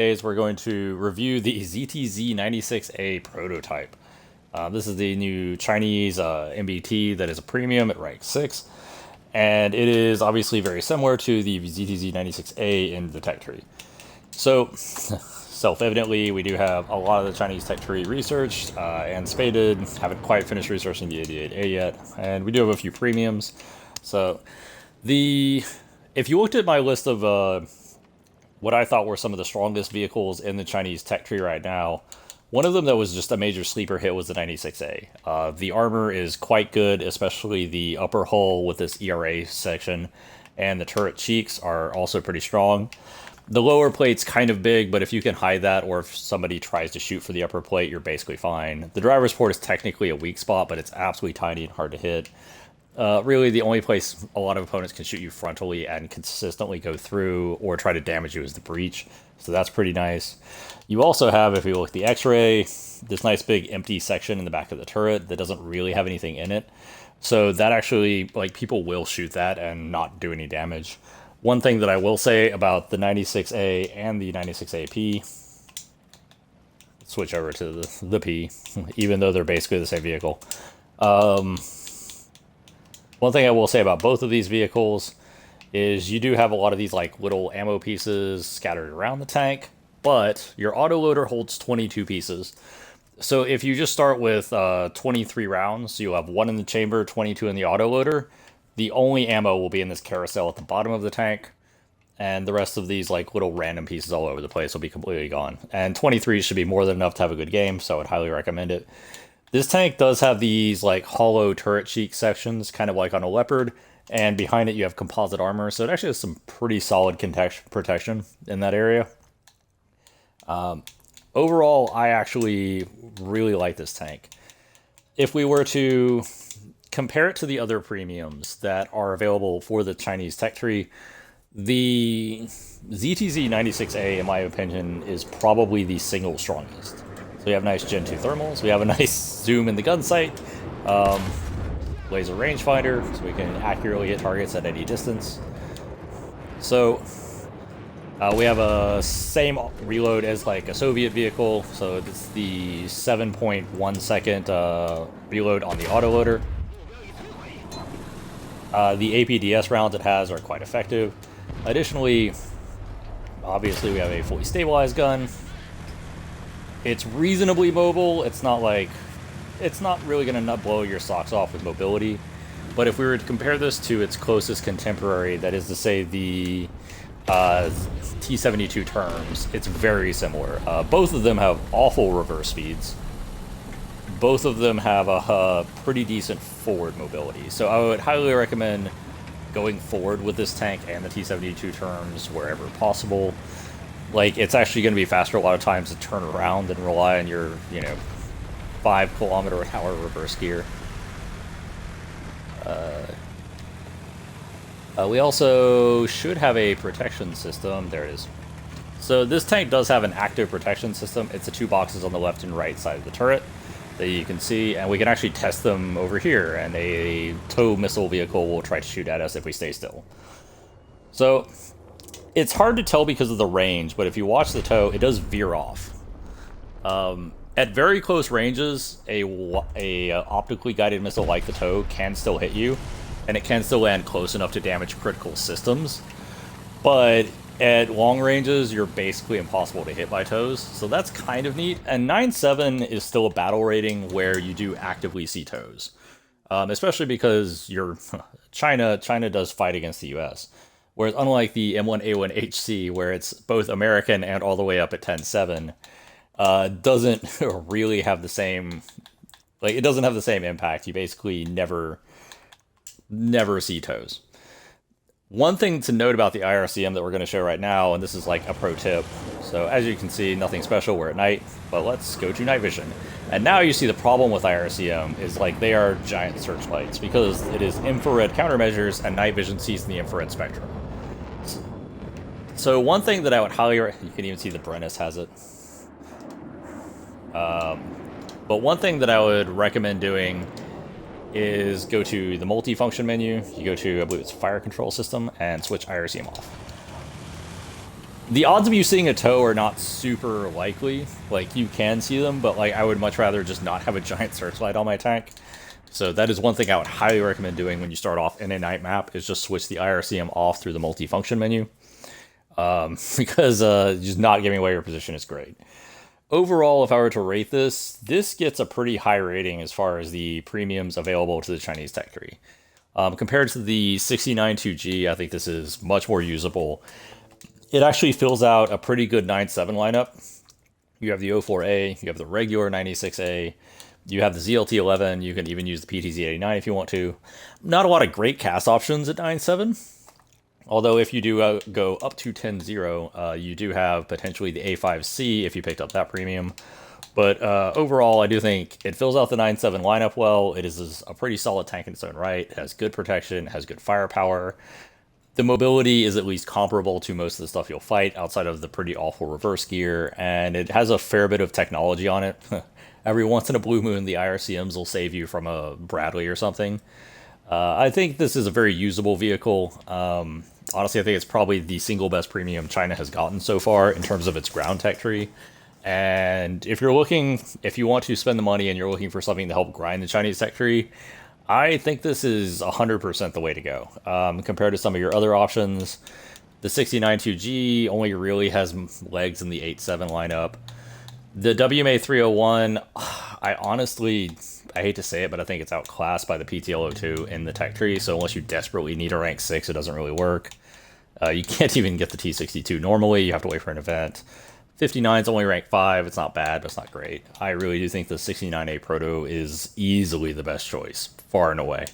Is we're going to review the ZTZ-96A prototype. This is the new Chinese MBT that is a premium at rank 6, and it is obviously very similar to the ZTZ-96A in the tech tree. So, self-evidently, we do have a lot of the Chinese tech tree researched and spaded. Haven't quite finished researching the 88A yet, and we do have a few premiums. So, if you looked at my list of what I thought were some of the strongest vehicles in the Chinese tech tree right now, one of them that was just a major sleeper hit was the 96A. The armor is quite good, especially the upper hull with this ERA section, and the turret cheeks are also pretty strong. The lower plate's kind of big, but if you can hide that, or if somebody tries to shoot for the upper plate, you're basically fine. The driver's port is technically a weak spot, but it's absolutely tiny and hard to hit. Really, the only place a lot of opponents can shoot you frontally and consistently go through or try to damage you is the breach, so that's pretty nice. You also have, if you look at the X-ray, this nice big empty section in the back of the turret that doesn't really have anything in it. So that actually, like, people will shoot that and not do any damage. One thing that I will say about the 96A and the 96AP, switch over to the P, even though they're basically the same vehicle. One thing I will say about both of these vehicles is you do have a lot of these like little ammo pieces scattered around the tank, but your autoloader holds 22 pieces. So if you just start with 23 rounds, you'll have 1 in the chamber, 22 in the autoloader. The only ammo will be in this carousel at the bottom of the tank, and the rest of these like little random pieces all over the place will be completely gone. And 23 should be more than enough to have a good game, so I would highly recommend it. This tank does have these like hollow turret cheek sections, kind of like on a Leopard, and behind it you have composite armor, so it actually has some pretty solid protection in that area. Overall, I actually really like this tank. If we were to compare it to the other premiums that are available for the Chinese tech tree, the ZTZ-96A, in my opinion, is probably the single strongest. So we have nice Gen 2 thermals, we have a nice zoom in the gun sight, laser rangefinder, so we can accurately hit targets at any distance. So we have a same reload as like a Soviet vehicle, so it's the 7.1 second reload on the autoloader. The APDS rounds it has are quite effective. Additionally, obviously we have a fully stabilized gun. It's reasonably mobile. It's not really going to nut blow your socks off with mobility. But if we were to compare this to its closest contemporary, that is to say the T-72 terms, it's very similar. Both of them have awful reverse speeds. Both of them have a pretty decent forward mobility. So I would highly recommend going forward with this tank and the T-72 terms wherever possible. Like, it's actually going to be faster a lot of times to turn around than rely on your, 5 km/h reverse gear. We also should have a protection system. There it is. So this tank does have an active protection system. It's the 2 boxes on the left and right side of the turret that you can see, and we can actually test them over here, and a tow missile vehicle will try to shoot at us if we stay still. So it's hard to tell because of the range, but if you watch the tow, it does veer off. At very close ranges, a optically guided missile like the tow can still hit you, and it can still land close enough to damage critical systems. But at long ranges, you're basically impossible to hit by tows, so that's kind of neat. And 9.7 is still a battle rating where you do actively see tows, especially because China does fight against the U.S., whereas unlike the M1A1HC, where it's both American and all the way up at 10.7, doesn't really have the same, it doesn't have the same impact. You basically never see tows. One thing to note about the IRCM that we're going to show right now, and this is like a pro tip. So as you can see, nothing special, we're at night, but let's go to night vision. And now you see the problem with IRCM is like they are giant searchlights because it is infrared countermeasures and night vision sees in the infrared spectrum. So one thing that I would highly, you can even see the Brennus has it. But one thing that I would recommend doing is go to the multi-function menu. You go to, I believe it's fire control system, and switch IRCM off. The odds of you seeing a tow are not super likely. Like, you can see them, but like I would much rather just not have a giant searchlight on my tank. So that is one thing I would highly recommend doing when you start off in a night map, is just switch the IRCM off through the multifunction menu. Because just not giving away your position is great. Overall, if I were to rate this, this gets a pretty high rating as far as the premiums available to the Chinese tech tree. Compared to the 69-2G, I think this is much more usable. It actually fills out a pretty good 9.7 lineup. You have the 04A, you have the regular 96A, you have the ZLT11, you can even use the PTZ-89 if you want to. Not a lot of great cast options at 9.7. Although if you do go up to 10.0, you do have potentially the A5C if you picked up that premium. But overall, I do think it fills out the 9.7 lineup well. It is a pretty solid tank in its own right. It has good protection, it has good firepower. The mobility is at least comparable to most of the stuff you'll fight, outside of the pretty awful reverse gear, and it has a fair bit of technology on it. Every once in a blue moon, the IRCMs will save you from a Bradley or something. I think this is a very usable vehicle. Honestly, I think it's probably the single best premium China has gotten so far in terms of its ground tech tree. And if you want to spend the money and you're looking for something to help grind the Chinese tech tree, I think this is 100% the way to go. Compared to some of your other options, the 69-2G only really has legs in the 8.7 lineup. The WMA 301, I hate to say it, but I think it's outclassed by the PTL02 in the tech tree, so unless you desperately need a rank 6, it doesn't really work. You can't even get the T62 normally, you have to wait for an event. 59 is only rank 5, it's not bad, but it's not great. I really do think the 69A Proto is easily the best choice, far and away.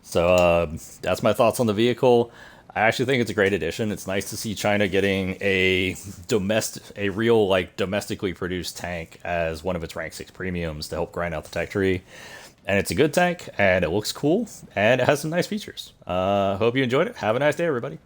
So that's my thoughts on the vehicle. I actually think it's a great addition. It's nice to see China getting a real like domestically produced tank as one of its rank 6 premiums to help grind out the tech tree. And it's a good tank, and it looks cool, and it has some nice features. Hope you enjoyed it. Have a nice day, everybody.